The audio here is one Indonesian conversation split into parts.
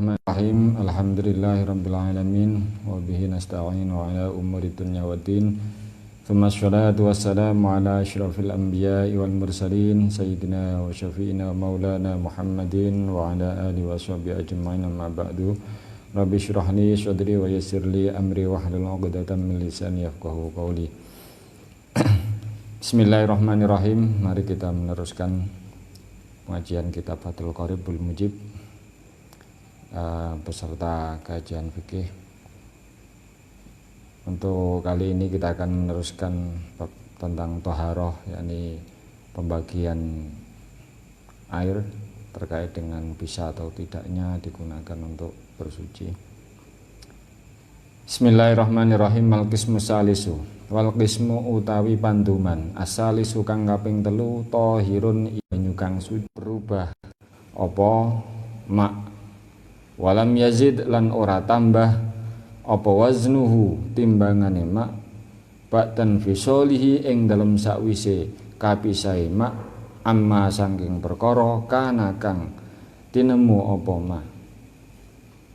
Bismillahirrahmanirrahim. Alhamdulillahirabbil alamin wa bihi nasta'inu ala umuri dunya waddin. Tsumma sholatu wassalamu ala asyrafil anbiya'i wal mursalin sayyidina wa syafi'ina maulana Muhammadin wa ala alihi washabbihi ajma'in, amma ba'du. Rabbi shrah li sadri wa yassir li amri wahlul 'uqdatam min lisani yafqahu qawli. Bismillahirrahmanirrahim. Mari kita meneruskan pengajian kitab Fathul Qoribul Mujib beserta kajian fikih. Untuk kali ini kita akan meneruskan tentang toharoh, yakni pembagian air terkait dengan bisa atau tidaknya digunakan untuk bersuci. Bismillahirrahmanirrahim. Al-qismu salisu wal qismu utawi panduman asalisu kang kaping telu tohirun banyu kang suci berubah apa mak walam yazid lan ora tambah apa waznuhu timbangane mak ba'dan fisolihi ing dalem sakwise kapisahe mak amma saking perkara kana kang tinemu apa mak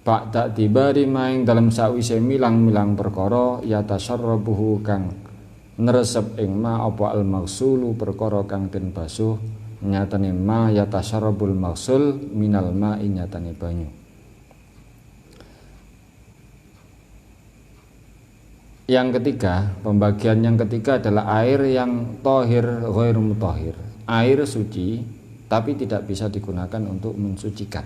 ba'da tibari maing dalem sakwise milang-milang perkara ya tasarrabuhu kang nresep ing ma apa al maghsulu perkara kang den basuh nyatane ma ya tasarrabul maghsul minal ma'i nyatane banyu. Yang ketiga, pembagian yang ketiga adalah air yang tohir ghairu mutahhir, air suci tapi tidak bisa digunakan untuk mensucikan.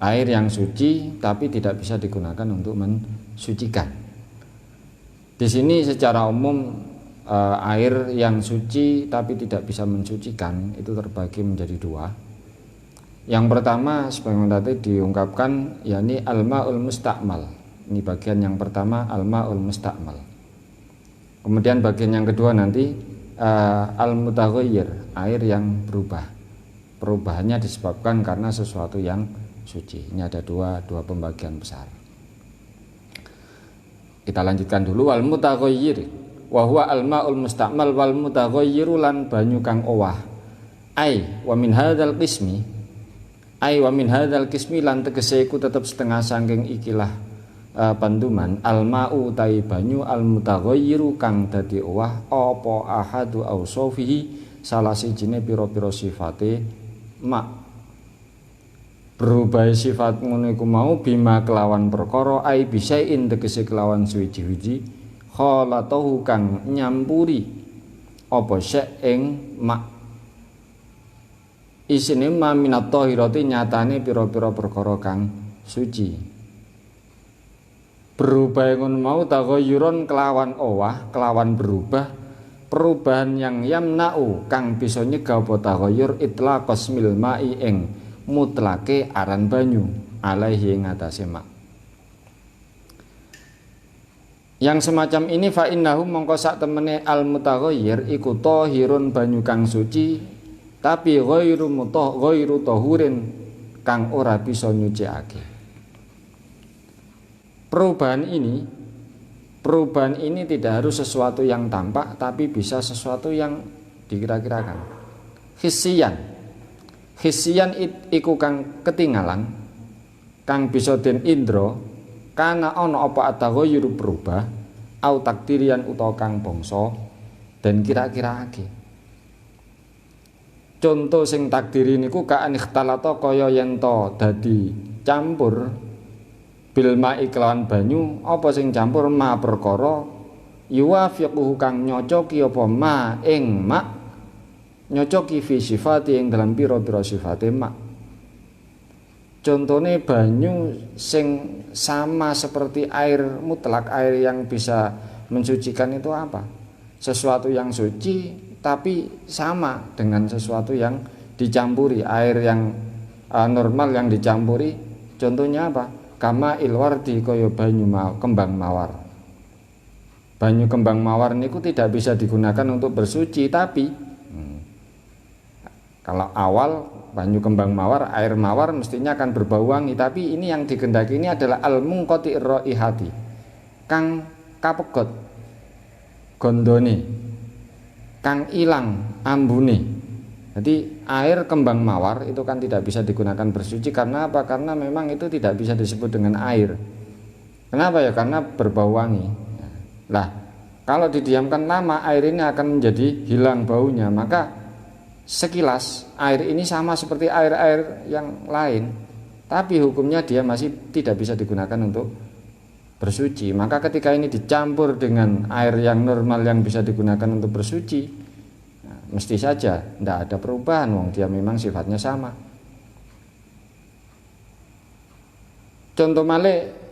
Air yang suci tapi tidak bisa digunakan untuk mensucikan. Di sini secara umum air yang suci tapi tidak bisa mensucikan itu terbagi menjadi dua. Yang pertama sebagaimana tadi diungkapkan, yakni al-ma'ul musta'mal. Ini bagian yang pertama, al-ma'ul musta'mal. Kemudian bagian yang kedua nanti al-mutaghayyir, air yang berubah. Perubahannya disebabkan karena sesuatu yang suci. Ini ada dua pembagian besar. Kita lanjutkan dulu. Wal mutaghayyir wa huwa al-ma'ul musta'mal wal mutaghayyiru lan banyu kang owah. Ai wa min hadzal qismi, ai wa min hadzal qismi lan tegese iku tetep setengah saking ikilah panduman al-ma'u tai banyu al-mutaghayyiru kang dadi owah apa ahadu ausofihi salah sijine pira-pira sifate mak berubah sifat ngono iku mau bima kelawan perkara ai bisain tegese kelawan suwiji-wiji khalatahu kang nyampuri apa syek ing mak isine ma minat thahirati nyatane pira-pira perkara kang suci. Berubah ngono mau taghayyuron kelawan owah, kelawan berubah, perubahan yang yamna'u kang bisa nyegah apa taghayyur itlaqas mil ma'i ing mutlake aran banyu alaihi ing atase mak. Yang semacam ini fa innahu mongko sak temene al mutaghayyir iku tahirun banyu kang suci tapi ghairu tahurin kang ora bisa nyucikake. Perubahan ini tidak harus sesuatu yang tampak, tapi bisa sesuatu yang dikira-kirakan. Hisian iku kang ketinggalan, kang bisa den indra, kana ana apa ataghayyur berubah, au takdirian utawa kang bangsa dan kira-kirake. Contoh sing takdiri niku ka anikhtalato kaya yen to dadi campur bil ma'i kelawan banyu apa sing campur ma perkara yuwafiquhu kang nyocoki apa ma ing mak nyocoki fi sifati ing dalam pira-pira sifate mak. Contone banyu sing sama seperti air mutlak, air yang bisa mensucikan itu apa? Sesuatu yang suci tapi sama dengan sesuatu yang dicampuri, air yang normal yang dicampuri. Contohnya apa? Kama ilwardi kaya banyu kembang mawar. Banyu kembang mawar niku tidak bisa digunakan untuk bersuci, tapi kalau awal banyu kembang mawar, air mawar mestinya akan berbau wangi, tapi ini yang dikehendaki ini adalah al-munqati raihati. Kang kapegot gondone, kang ilang ambune. Jadi air kembang mawar itu kan tidak bisa digunakan bersuci karena apa? Karena memang itu tidak bisa disebut dengan air. Kenapa ya? Karena berbau wangi. Lah, kalau didiamkan lama air ini akan menjadi hilang baunya. Maka sekilas air ini sama seperti air-air yang lain, tapi hukumnya dia masih tidak bisa digunakan untuk bersuci. Maka ketika ini dicampur dengan air yang normal yang bisa digunakan untuk bersuci, mesti saja tidak ada perubahan, wong dia memang sifatnya sama. Contoh malih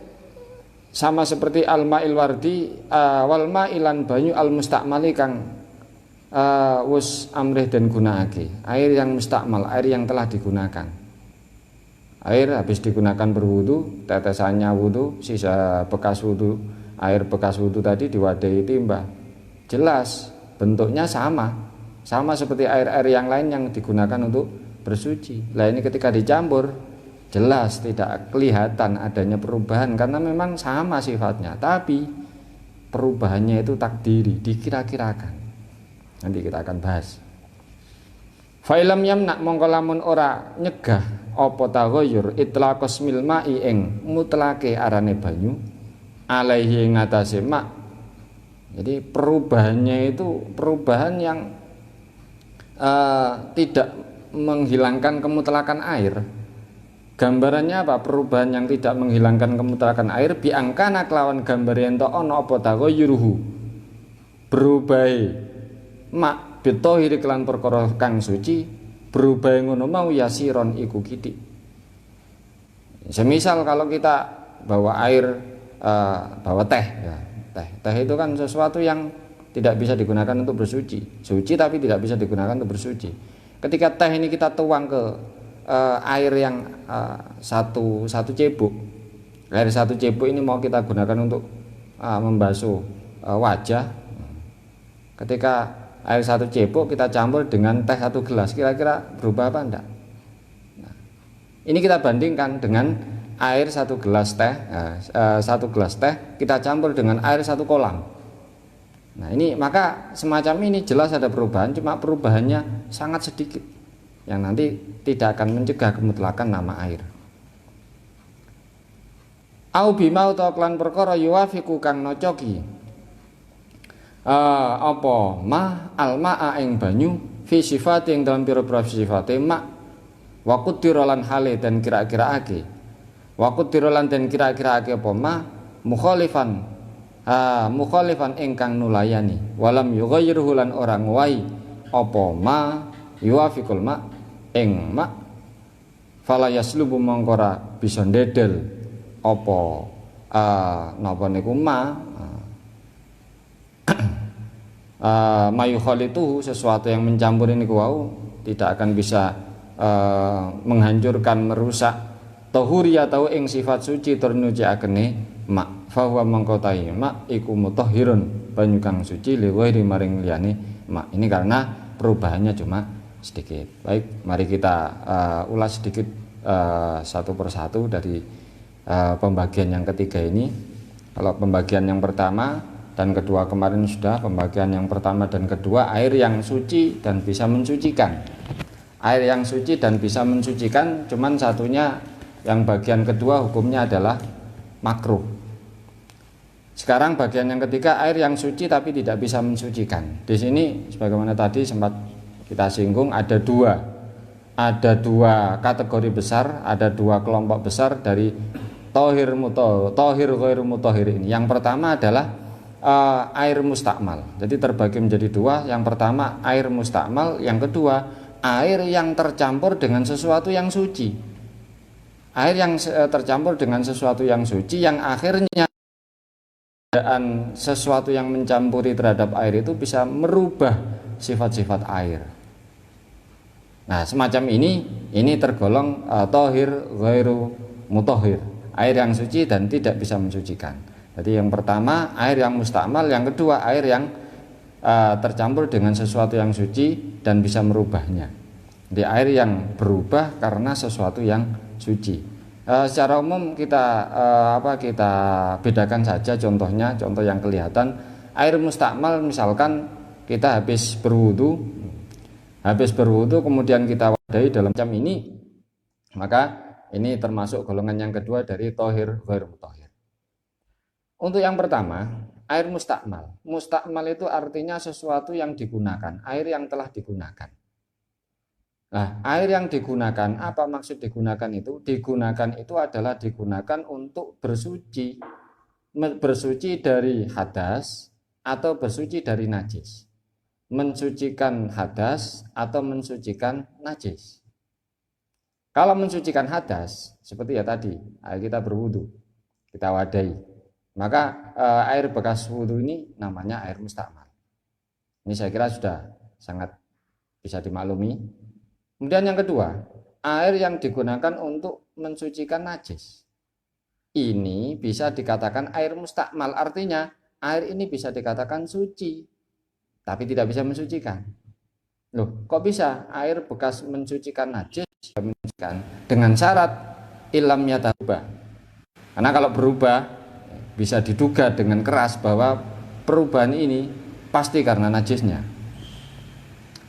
sama seperti al-ma'il wardi wal ma'ilan banyu al-mustakmali kang wus amrih dan gunakake. Air yang mustakmal, air yang telah digunakan. Air habis digunakan berwudu, tetesannya wudu, sisa bekas wudu, air bekas wudu tadi diwadahi timba. Jelas bentuknya sama seperti air-air yang lain yang digunakan untuk bersuci. Lah ini ketika dicampur jelas tidak kelihatan adanya perubahan karena memang sama sifatnya, tapi perubahannya itu takdiri, dikira-kirakan. Nanti kita akan bahas. Fa'ilam yamna mongko lamun ora nyegah apa taghayyur itlaqos mil ma'i ing mutlake arane banyu alaihi ngatasé mak. Jadi perubahannya itu perubahan yang tidak menghilangkan kemutlakan air. Gambarannya apa? Perubahan yang tidak menghilangkan kemutlakan air biangkana kelawan gambar yen to ana apa taghayyuruhu berubahe mak bitohir kelan perkara kang suci berubah ngono mau yasiron iku kitik. Semisal kalau kita bawa air bawa teh ya, teh itu kan sesuatu yang tidak bisa digunakan untuk bersuci, suci tapi tidak bisa digunakan untuk bersuci. Ketika teh ini kita tuang ke air yang satu cebok, air satu cebok ini mau kita gunakan untuk membasuh wajah. Ketika air satu cebok kita campur dengan teh satu gelas, kira-kira berubah apa enggak? Nah, ini kita bandingkan dengan air satu gelas teh, satu gelas teh kita campur dengan air satu kolam. Nah ini maka semacam ini jelas ada perubahan, cuma perubahannya sangat sedikit yang nanti tidak akan mencegah kemutlakan nama air. Au bima utawa klan perkara yuwafiqu kang nocoki apa ma almaa ing banyu fi sifat yang dalam pira-pira sifate ma waqut dirolan hale dan kira-kiraake waqut dirolan dan kira-kiraake apa ma mukhalifan ingkang nulayani walam yughayyiruhu lan orang wai apa ma yuwafiqul ma ing ma fala yaslubu mangkora bisa ndedel apa napa niku mayu khalitu sesuatu yang mencampur ini wau tidak akan bisa menghancurkan merusak tahuri atau ing sifat suci ternuji akene mak fahuwa mangkotai mak iku mutahhirun banyu kang suci li ghairi maring liyane mak. Ini karena perubahannya cuma sedikit. Baik, mari kita ulas sedikit satu persatu dari pembagian yang ketiga ini. Kalau pembagian yang pertama dan kedua kemarin sudah, pembagian yang pertama dan kedua air yang suci dan bisa mensucikan. Air yang suci dan bisa mensucikan, cuman satunya yang bagian kedua hukumnya adalah makruh. Sekarang bagian yang ketiga air yang suci tapi tidak bisa mensucikan. Di sini sebagaimana tadi sempat kita singgung ada dua kategori besar, ada dua kelompok besar dari tohir ghairu mutahhir ini. Yang pertama adalah air mustakmal. Jadi terbagi menjadi dua. Yang pertama air mustakmal, yang kedua air yang tercampur dengan sesuatu yang suci. Air yang tercampur dengan sesuatu yang suci yang akhirnya keadaan sesuatu yang mencampuri terhadap air itu bisa merubah sifat-sifat air. Nah, semacam ini tergolong tohir ghairu mutahhir, air yang suci dan tidak bisa mensucikan. Jadi yang pertama air yang mustakmal, yang kedua air yang tercampur dengan sesuatu yang suci dan bisa merubahnya. Di air yang berubah karena sesuatu yang suci. Secara umum kita kita bedakan saja contohnya, contoh yang kelihatan. Air mustakmal misalkan kita habis berwudu Habis berwudu kemudian kita wadahi dalam jam ini, maka ini termasuk golongan yang kedua dari tohir ghairu mutahhir. Untuk yang pertama, air mustakmal. Mustakmal itu artinya sesuatu yang digunakan, air yang telah digunakan. Nah, air yang digunakan, apa maksud digunakan itu? Digunakan itu adalah digunakan untuk bersuci, bersuci dari hadas atau bersuci dari najis. Mensucikan hadas atau mensucikan najis. Kalau mensucikan hadas, seperti ya tadi, kita berwudu, kita wadahi, maka air bekas wudu ini namanya air mustakmal. Ini saya kira sudah sangat bisa dimaklumi. Kemudian yang kedua, air yang digunakan untuk mensucikan najis. Ini bisa dikatakan air mustakmal, artinya air ini bisa dikatakan suci, tapi tidak bisa mensucikan. Loh, kok bisa air bekas mensucikan najis mensucikan? Dengan syarat ilam yatabah. Karena kalau berubah bisa diduga dengan keras bahwa perubahan ini pasti karena najisnya.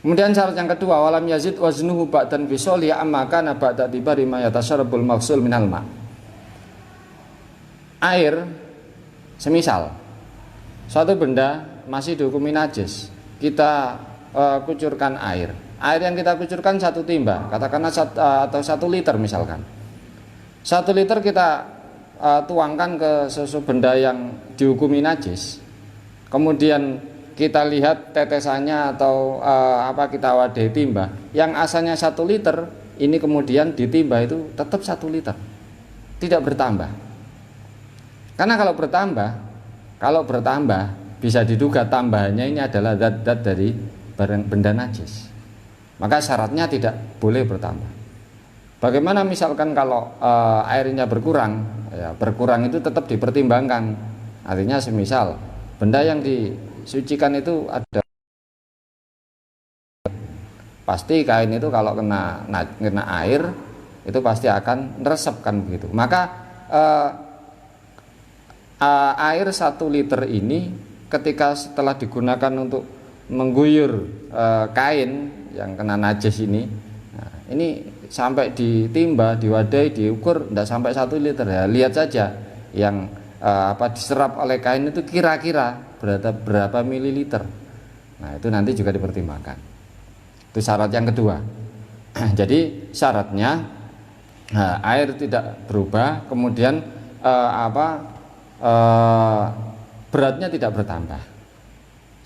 Kemudian syarat yang kedua, walam yazid waznuhu ba'dan bisoli amma kana ba'da tibari ma yatasharabul maqsul minal ma. Air, semisal suatu benda masih dihukumi najis, kita kucurkan air yang kita kucurkan 1 timba, katakanlah atau 1 liter misalkan. 1 liter kita tuangkan ke sesuatu benda yang dihukumi najis, kemudian kita lihat tetesannya atau kita wadahi timba yang asalnya 1 liter, ini kemudian ditimba itu tetap 1 liter, tidak bertambah. Karena kalau bertambah bisa diduga tambahannya ini adalah zat-zat dari benda najis, maka syaratnya tidak boleh bertambah. Bagaimana misalkan kalau airnya berkurang, ya, berkurang itu tetap dipertimbangkan. Artinya semisal benda yang disucikan itu ada, pasti kain itu kalau kena air itu pasti akan meresapkan begitu. Maka air 1 liter ini ketika setelah digunakan untuk mengguyur kain yang kena najis ini, nah, ini sampai ditimba, diwadahi, diukur tidak sampai 1 liter ya. Lihat saja yang diserap oleh kain itu kira-kira berapa mililiter. Nah, itu nanti juga dipertimbangkan. Itu syarat yang kedua. Jadi syaratnya air tidak berubah, kemudian beratnya tidak bertambah.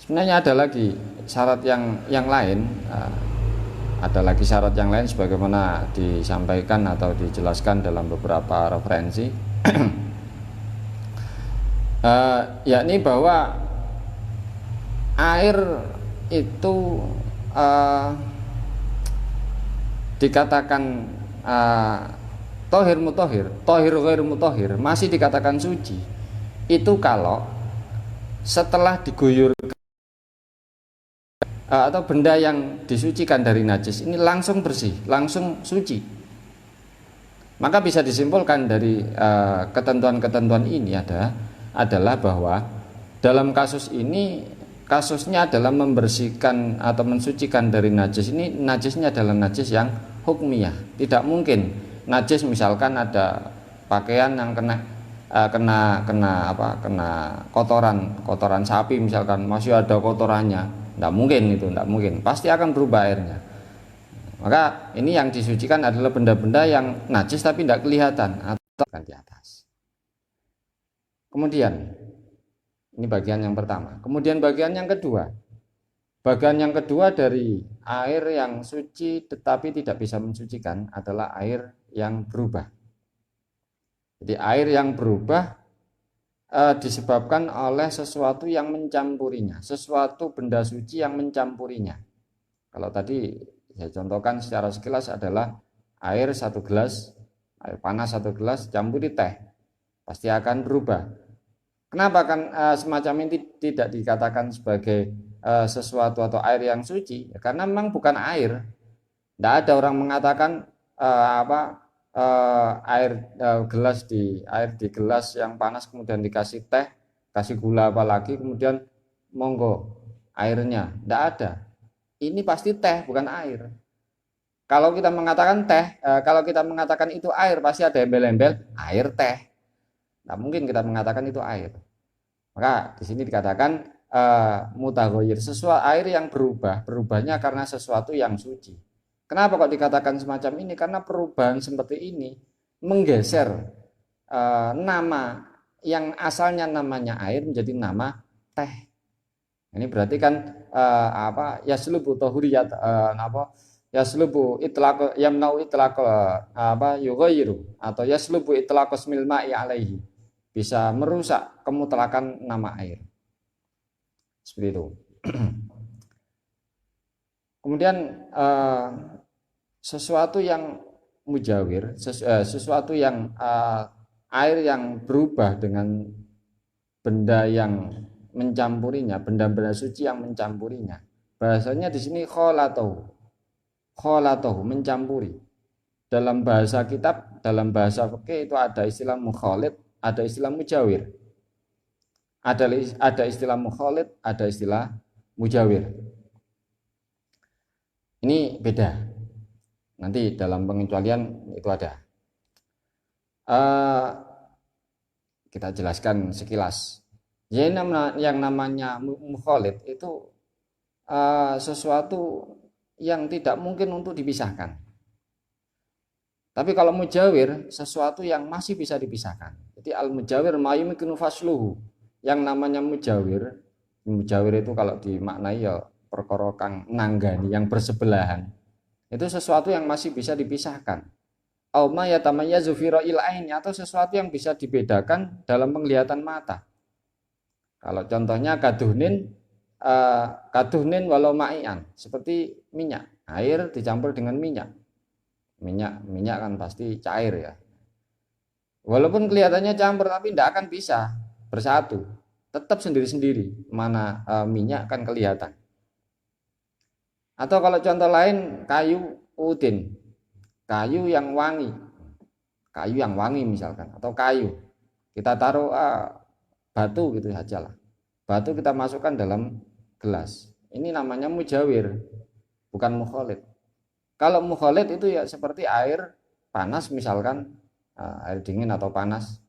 Sebenarnya ada lagi syarat yang lain, sebagaimana disampaikan atau dijelaskan dalam beberapa referensi, yakni bahwa air itu dikatakan tohir mutahhir, tohir ghairu mutahhir, masih dikatakan suci itu kalau setelah diguyur atau benda yang disucikan dari najis ini langsung bersih, langsung suci. Maka bisa disimpulkan dari ketentuan-ketentuan ini adalah bahwa dalam kasus ini, kasusnya adalah membersihkan atau mensucikan dari najis ini, najisnya adalah najis yang hukmiyah. Tidak mungkin najis misalkan ada pakaian yang kena kotoran sapi misalkan, masih ada kotorannya. Tidak mungkin itu, tidak mungkin. Pasti akan berubah airnya. Maka ini yang disucikan adalah benda-benda yang najis tapi tidak kelihatan atau di atas. Kemudian ini bagian yang pertama. Kemudian bagian yang kedua. Bagian yang kedua dari air yang suci tetapi tidak bisa mensucikan adalah air yang berubah. Jadi air yang berubah disebabkan oleh sesuatu yang mencampurinya, sesuatu benda suci yang mencampurinya. Kalau tadi saya contohkan secara sekilas adalah air 1 gelas, air panas 1 gelas campuri teh, pasti akan berubah. Kenapa kan semacam ini tidak dikatakan sebagai sesuatu atau air yang suci? Ya, karena memang bukan air. Tidak ada orang mengatakan air di gelas yang panas kemudian dikasih teh, kasih gula apalagi kemudian monggo airnya. Tidak ada. ini pasti teh bukan air. Kalau kita mengatakan kalau kita mengatakan itu air, pasti ada embel-embel air teh. Nah, mungkin kita mengatakan itu air. Maka di sini dikatakan mutaghayyir, sesuatu air yang berubahnya karena sesuatu yang suci. Kenapa kok dikatakan semacam ini? Karena perubahan seperti ini menggeser nama yang asalnya namanya air menjadi nama teh. Ini berarti kan yaslubu tahuriyat yaslubu itlaq yamnau itlaq yughayyiru atau yaslubu itlaq ismil ma'i alaihi, bisa merusak kemutlakan nama air. Seperti itu. Kemudian sesuatu yang mujawir, sesuatu yang air yang berubah dengan benda yang mencampurinya, benda-benda suci yang mencampurinya. Bahasanya di sini kholatohu, mencampuri. Dalam bahasa kitab, dalam bahasa fikih itu ada istilah mukhalid, ada istilah mujawir. Ada istilah mukhalid, ada istilah mujawir. Ini beda. Nanti dalam pengecualian itu ada. Kita jelaskan sekilas. Jadi yang namanya mukhalid itu sesuatu yang tidak mungkin untuk dipisahkan. Tapi kalau mujawir, sesuatu yang masih bisa dipisahkan. Jadi al-mujawir ma yumkinu fasluhu. Yang namanya mujawir itu kalau dimaknai ya perkara kang nanggani, yang bersebelahan. Itu sesuatu yang masih bisa dipisahkan. Au ma yatamayyazu fi ra'il aini, atau sesuatu yang bisa dibedakan dalam penglihatan mata. Kalau contohnya kaduhnin walau ma'ian, seperti minyak, air dicampur dengan minyak. Minyak kan pasti cair ya. Walaupun kelihatannya campur tapi tidak akan bisa bersatu, tetap sendiri-sendiri. Mana minyak kan kelihatan. Atau kalau contoh lain kayu udin, kayu yang wangi misalkan, atau kayu kita taruh batu gitu saja lah. Batu kita masukkan dalam gelas. Ini namanya mujawir, bukan mukhalid. Kalau mukhalid itu ya seperti air panas misalkan, air dingin atau panas.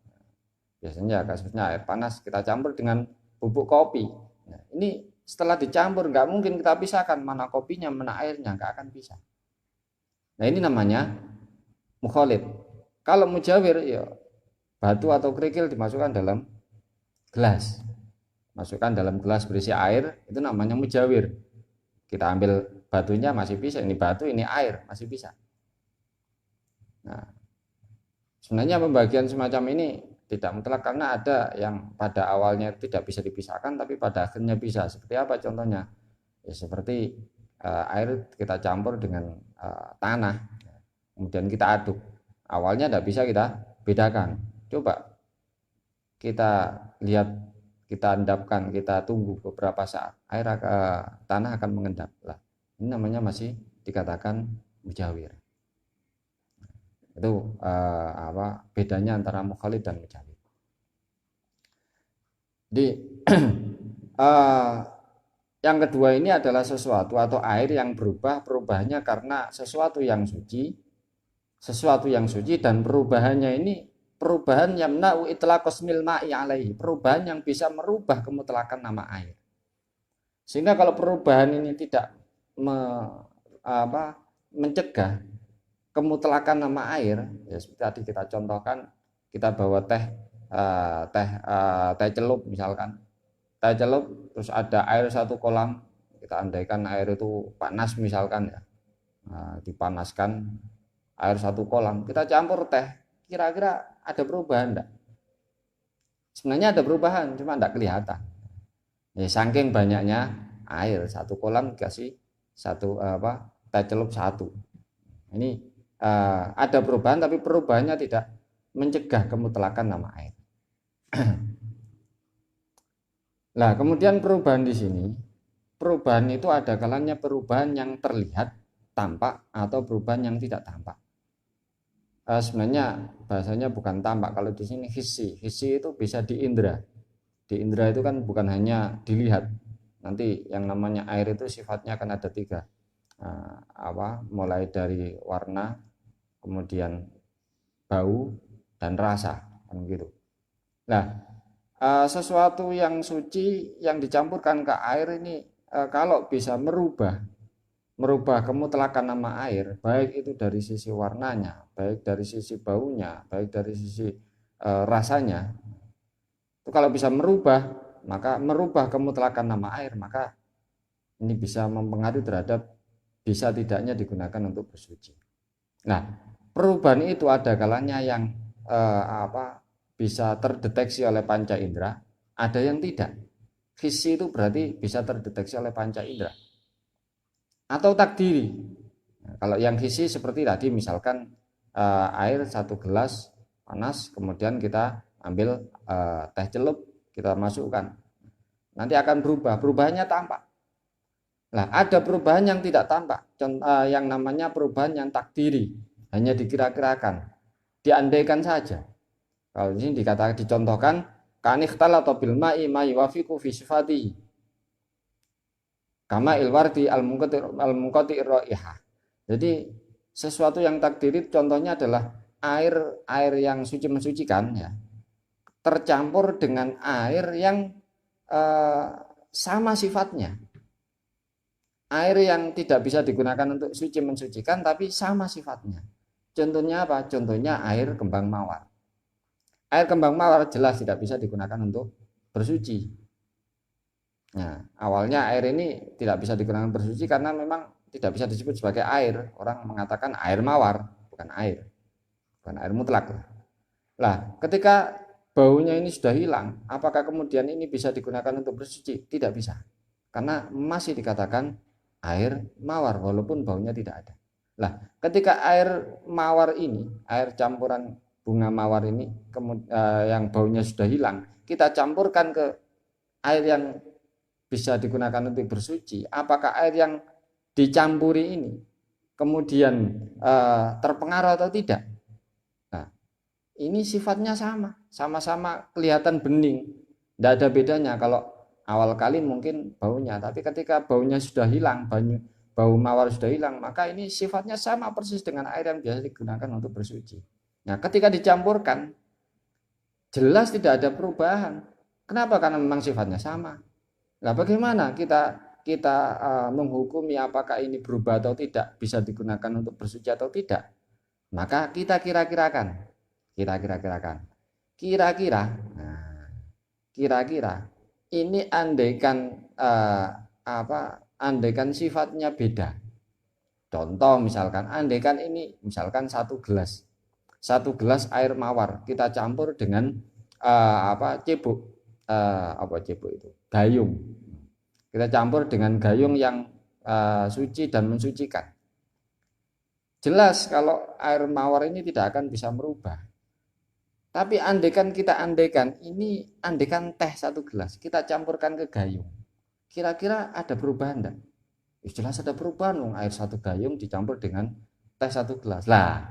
Biasanya kasusnya air panas kita campur dengan bubuk kopi. Nah, ini setelah dicampur nggak mungkin kita pisahkan mana kopinya mana airnya, nggak akan bisa. Nah, ini namanya mukhalid. Kalau mujawir ya batu atau kerikil dimasukkan dalam gelas. Masukkan dalam gelas berisi air, itu namanya mujawir. Kita ambil batunya masih bisa, ini batu, ini air, masih bisa. Nah, sebenarnya pembagian semacam ini tidak mutlak, karena ada yang pada awalnya tidak bisa dipisahkan tapi pada akhirnya bisa. Seperti apa contohnya? Ya seperti air kita campur dengan tanah, kemudian kita aduk. Awalnya tidak bisa kita bedakan. Coba kita lihat, kita endapkan, kita tunggu beberapa saat, tanah akan mengendap. Lah, ini namanya masih dikatakan mujawir. Itu bedanya antara mukhalid dan mujawir. Jadi yang kedua ini adalah sesuatu atau air yang perubahannya karena sesuatu yang suci, dan perubahannya ini perubahan yamna'u itlaqas mil ma'i alaihi, perubahan yang bisa merubah kemutlakan nama air. Sehingga kalau perubahan ini tidak mencegah kemutlakan nama air, ya seperti tadi kita contohkan, kita bawa teh celup misalkan, teh celup terus ada air satu kolam, kita andaikan air itu panas misalkan ya, dipanaskan air satu kolam, kita campur teh, kira-kira ada perubahan enggak? Sebenarnya ada perubahan, cuma enggak kelihatan. Ya, saking banyaknya air, satu kolam dikasih satu teh celup satu. Ini ada perubahan, tapi perubahannya tidak mencegah kemutlakan nama air. Nah, kemudian perubahan di sini, perubahan itu ada kalanya perubahan yang terlihat, tampak, atau perubahan yang tidak tampak. Sebenarnya bahasanya bukan tampak, kalau di sini hissi itu bisa diindra. Diindra itu kan bukan hanya dilihat, Nanti yang namanya air itu sifatnya akan ada tiga, mulai dari warna, kemudian bau dan rasa, kan gitu. Nah, sesuatu yang suci yang dicampurkan ke air ini kalau bisa merubah kemutlakan nama air, baik itu dari sisi warnanya, baik dari sisi baunya, baik dari sisi rasanya, itu kalau bisa merubah kemutlakan nama air, maka ini bisa mempengaruhi terhadap bisa tidaknya digunakan untuk bersuci. Nah, perubahan itu ada kalanya yang bisa terdeteksi oleh panca indera, ada yang tidak. Hissi itu berarti bisa terdeteksi oleh panca indera atau takdiri. Nah, kalau yang hissi seperti tadi, misalkan air 1 gelas panas, kemudian kita ambil teh celup, kita masukkan, nanti akan berubah, perubahannya tampak. Nah, ada perubahan yang tidak tampak, yang namanya perubahan yang takdiri, hanya dikira-kirakan, diandaikan saja. Kalau ini dicontohkan kanikhtala atau bil ma'i ma yuwafiqu fi sifatihi kama ilwardi al-munqati raihah. Jadi sesuatu yang takdiri contohnya adalah air yang suci mensucikan, ya, tercampur dengan air yang sama sifatnya. Air yang tidak bisa digunakan untuk suci mensucikan tapi sama sifatnya. Contohnya apa? Contohnya air kembang mawar. Air kembang mawar jelas tidak bisa digunakan untuk bersuci. Nah, awalnya air ini tidak bisa digunakan bersuci karena memang tidak bisa disebut sebagai air. Orang mengatakan air mawar, bukan air mutlak. Lah, ketika baunya ini sudah hilang, apakah kemudian ini bisa digunakan untuk bersuci? Tidak bisa, karena masih dikatakan air mawar walaupun baunya tidak ada. Lah, ketika air mawar ini, air campuran bunga mawar ini, yang baunya sudah hilang, kita campurkan ke air yang bisa digunakan untuk bersuci, apakah air yang dicampuri ini kemudian terpengaruh atau tidak? Nah, ini sifatnya sama-sama kelihatan bening, tidak ada bedanya. Kalau awal kali mungkin baunya, tapi ketika baunya sudah hilang, bau mawar sudah hilang, maka ini sifatnya sama persis dengan air yang biasa digunakan untuk bersuci. Nah, ketika dicampurkan, jelas tidak ada perubahan. Kenapa? Karena memang sifatnya sama. Nah, bagaimana kita menghukumi apakah ini berubah atau tidak, bisa digunakan untuk bersuci atau tidak? Maka kita kira-kirakan. Nah, kira-kira ini andaikan andaikan sifatnya beda. Contoh misalkan, andaikan ini misalkan 1 gelas air mawar kita campur dengan cebok, cebok itu gayung, kita campur dengan gayung yang suci dan mensucikan. Jelas kalau air mawar ini tidak akan bisa merubah. Tapi andaikan ini teh 1 gelas kita campurkan ke gayung, kira-kira ada perubahan enggak? Jelas ada perubahan, air 1 gayung dicampur dengan teh 1 gelas. Lah,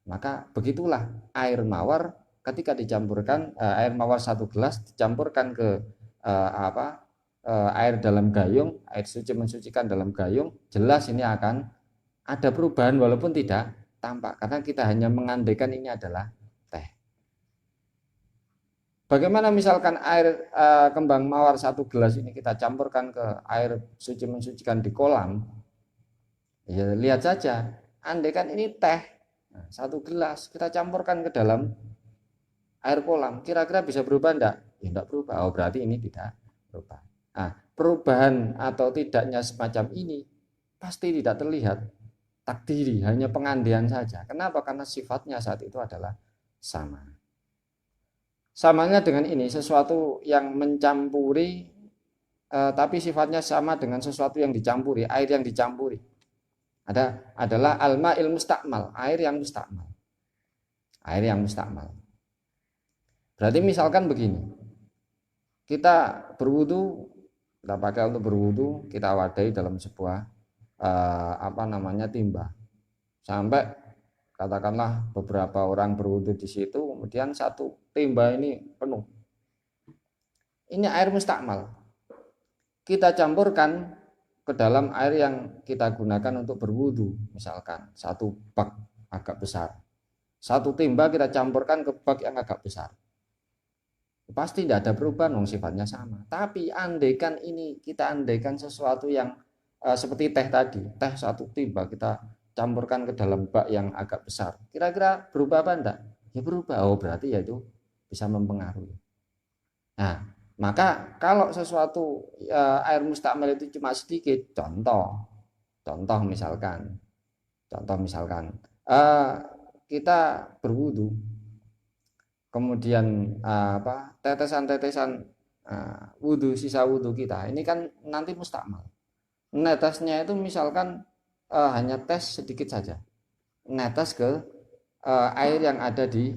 maka begitulah air mawar ketika dicampurkan, air mawar 1 gelas dicampurkan ke air dalam gayung, air suci mensucikan dalam gayung, jelas ini akan ada perubahan walaupun tidak tampak, karena kita hanya mengandaikan ini adalah teh. Bagaimana misalkan air kembang mawar 1 gelas ini kita campurkan ke air suci mensucikan di kolam? Ya, lihat saja, andaikan ini teh 1 gelas kita campurkan ke dalam air kolam, kira-kira bisa berubah enggak? Ya enggak berubah. Oh, berarti ini tidak berubah. Nah, perubahan atau tidaknya semacam ini pasti tidak terlihat takdiri, hanya pengandaian saja. Kenapa? Karena sifatnya saat itu adalah sama. Samanya dengan ini, sesuatu yang mencampuri tapi sifatnya sama dengan sesuatu yang dicampuri, air yang dicampuri. Adalah al-ma'il mustakmal, air yang mustakmal. Air yang mustakmal. Berarti misalkan begini, kita berwudu, kita pakai untuk berwudu, kita wadai dalam sebuah timba. Sampai katakanlah beberapa orang berwudu di situ, kemudian satu timba ini penuh. Ini air mustakmal. kita campurkan ke dalam air yang kita gunakan untuk berwudu, misalkan satu bak agak besar, satu timba kita campurkan ke bak yang agak besar, pasti tidak ada perubahan, sifatnya sama. Tapi andaikan ini kita andaikan sesuatu yang seperti teh tadi, teh satu timba kita campurkan ke dalam bak yang agak besar, kira-kira berubah apa enggak? Ya berubah. Oh berarti ya itu bisa mempengaruhi. Nah, maka kalau sesuatu air mustakmal itu cuma sedikit, contoh misalkan uh, kita berwudu, kemudian tetesan-tetesan wudu, sisa wudu kita ini kan nanti mustakmal. Netesnya itu misalkan hanya tes sedikit saja, netes ke air yang ada di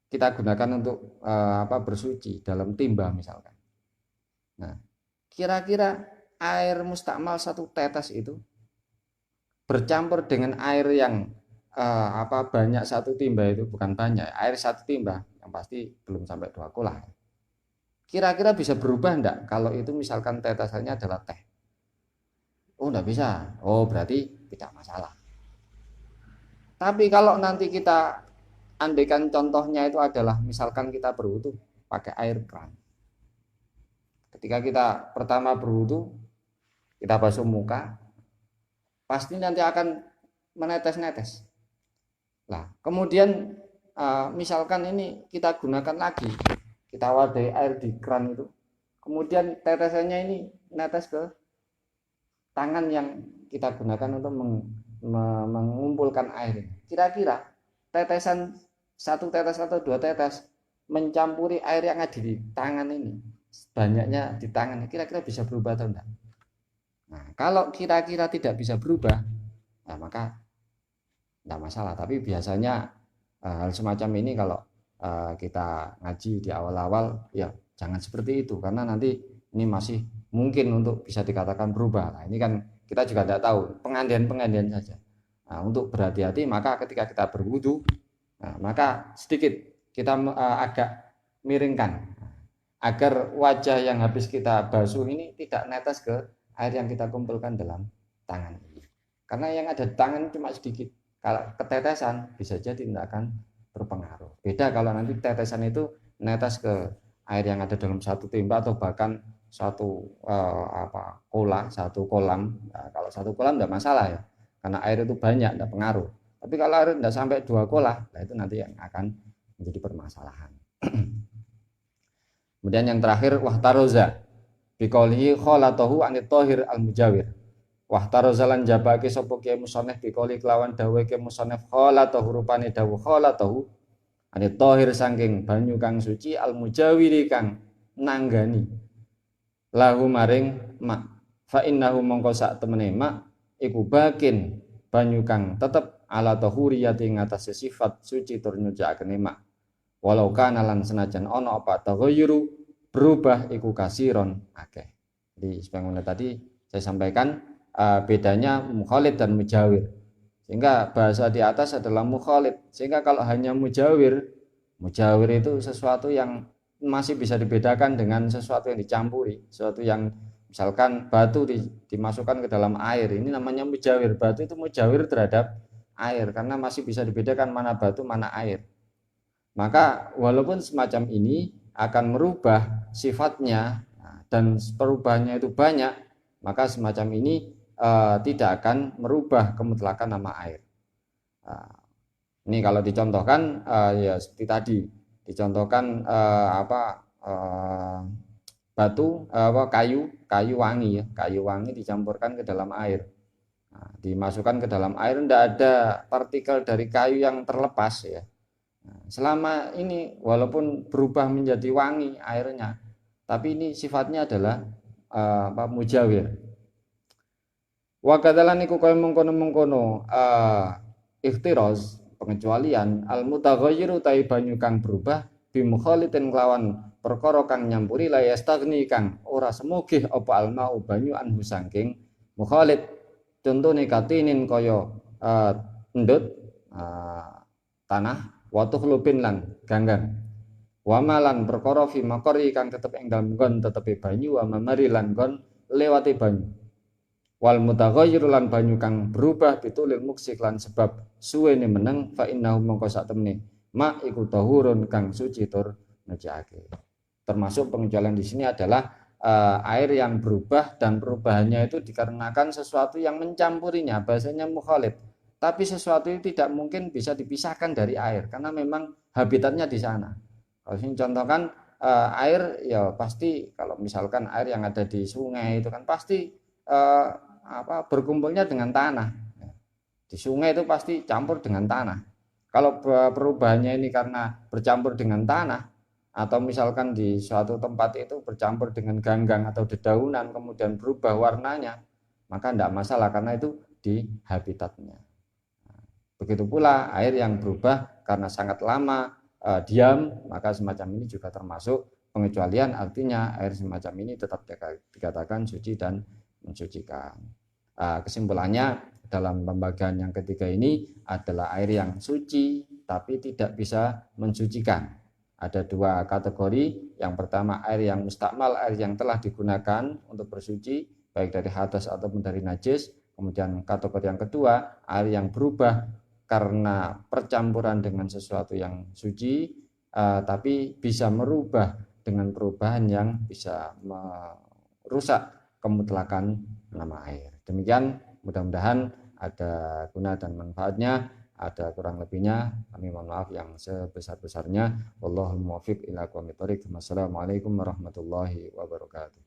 kita gunakan untuk bersuci dalam timba misalkan. Nah, kira-kira air mustakmal satu tetes itu bercampur dengan air yang banyak satu timba, itu bukan banyak, air satu timba yang pasti belum sampai 2 kolah. Kira-kira bisa berubah enggak kalau itu misalkan tetesannya adalah teh? Oh enggak bisa. Oh berarti tidak masalah. Tapi kalau nanti kita andaikan contohnya itu adalah misalkan kita berwudu pakai air keran. Ketika kita pertama berwudu, kita basuh muka, pasti nanti akan menetes-netes. Nah, kemudian misalkan ini kita gunakan lagi, kita wadahi air di keran itu, kemudian tetesannya ini netes ke tangan yang kita gunakan untuk mengumpulkan air. Kira-kira tetesan satu tetes atau 2 tetes mencampuri air yang ada di tangan ini, banyaknya di tangan, kira-kira bisa berubah atau enggak? Nah, kalau kira-kira tidak bisa berubah, nah maka enggak masalah. Tapi biasanya hal semacam ini kalau kita ngaji di awal-awal, ya jangan seperti itu, karena nanti ini masih mungkin untuk bisa dikatakan berubah. Nah, ini kan kita juga tidak tahu, pengandian saja. Nah, untuk berhati-hati, maka ketika kita berwudu, nah, maka sedikit kita agak miringkan agar wajah yang habis kita basuh ini tidak netes ke air yang kita kumpulkan dalam tangan ini. Karena yang ada di tangan cuma sedikit. Kalau ketetesan bisa jadi tidak akan berpengaruh. Beda kalau nanti tetesan itu netes ke air yang ada dalam satu timba atau bahkan satu satu kolam. Nah, kalau satu kolam tidak masalah ya, karena air itu banyak, tidak pengaruh. Tapi kalau air tidak sampai 2 kolah, nah itu nanti yang akan menjadi permasalahan. Kemudian yang terakhir, wahtaroza biqaulihi khalatahu anit thahir al mujawir. Wahtaroza lan jabake sapa kiai musannif biqauli kelawan dawuh kiai musannif khalatahu, rupane dawuh khalatahu anit thahir saking banyu kang suci al mujawiri kang nanggani lahu maring mak. Fa innahu mongko sak temene mak iku bakin banyu kang tetep ala tahuriyati ing atase sifat suci tur nyucikake mak. Walau kana lan senajan ana apa taghayyuru berubah iku kasiron akeh. Jadi sebagaimana tadi saya sampaikan bedanya mukhalid dan mujawir. Sehingga bahasa di atas adalah mukhalid. Sehingga kalau hanya mujawir itu sesuatu yang masih bisa dibedakan dengan sesuatu yang dicampuri, sesuatu yang misalkan batu dimasukkan ke dalam air, ini namanya mujawir. Batu itu mujawir terhadap air karena masih bisa dibedakan mana batu mana air. Maka walaupun semacam ini akan merubah sifatnya dan perubahannya itu banyak, maka semacam ini tidak akan merubah kemutlakan nama air. Ini kalau dicontohkan ya seperti tadi dicontohkan batu kayu wangi ya, kayu wangi dicampurkan ke dalam air. Nah, dimasukkan ke dalam air, tidak ada partikel dari kayu yang terlepas ya. Nah, selama ini walaupun berubah menjadi wangi airnya, tapi ini sifatnya adalah mujawir. Wa kadzalan iku kaya mengkono-mengkono ikhtiraz, pengecualian al mutaghayyiru tai banyu kang berubah bi mukhalitin kelawan perkara kang nyampuri la yastagni kang ora semugih apa almau banyu anhu saking mukhalid. Contone katinin kaya endut tanah watuh lupin lan ganggang. Wa malan perkara fi maqari kang tetep ing dalem nggon tetepe banyu wa mamari lan nggon lewati banyu. Wal mutaghayyiru lan banyu kang berubah bitulil muksik lan sebab suwene meneng fa innahu mongko sak temene ma iku tahurun kang suci tur ngejake. Termasuk pengecualian di sini adalah air yang berubah, dan perubahannya itu dikarenakan sesuatu yang mencampurinya, bahasanya mukhalid. Tapi sesuatu itu tidak mungkin bisa dipisahkan dari air karena memang habitatnya di sana. Kalau ini contohkan air, ya pasti kalau misalkan air yang ada di sungai itu kan pasti berkumpulnya dengan tanah. Di sungai itu pasti campur dengan tanah. Kalau perubahannya ini karena bercampur dengan tanah, atau misalkan di suatu tempat itu bercampur dengan ganggang atau dedaunan kemudian berubah warnanya, maka tidak masalah karena itu di habitatnya. Begitu pula air yang berubah karena sangat lama diam, maka semacam ini juga termasuk pengecualian, artinya air semacam ini tetap dikatakan suci dan mensucikan. Kesimpulannya dalam pembagian yang ketiga ini adalah air yang suci tapi tidak bisa mensucikan. Ada dua kategori. Yang pertama air yang mustakmal, air yang telah digunakan untuk bersuci baik dari hadas ataupun dari najis. Kemudian kategori yang kedua air yang berubah karena percampuran dengan sesuatu yang suci, tapi bisa merubah dengan perubahan yang bisa merusak kemutlakan nama air. Demikian, mudah-mudahan ada guna dan manfaatnya. Ada kurang lebihnya kami mohon maaf yang sebesar-besarnya. Wallahul muwaffiq ila aqwamit thoriq. Wassalamualaikum warahmatullahi wabarakatuh.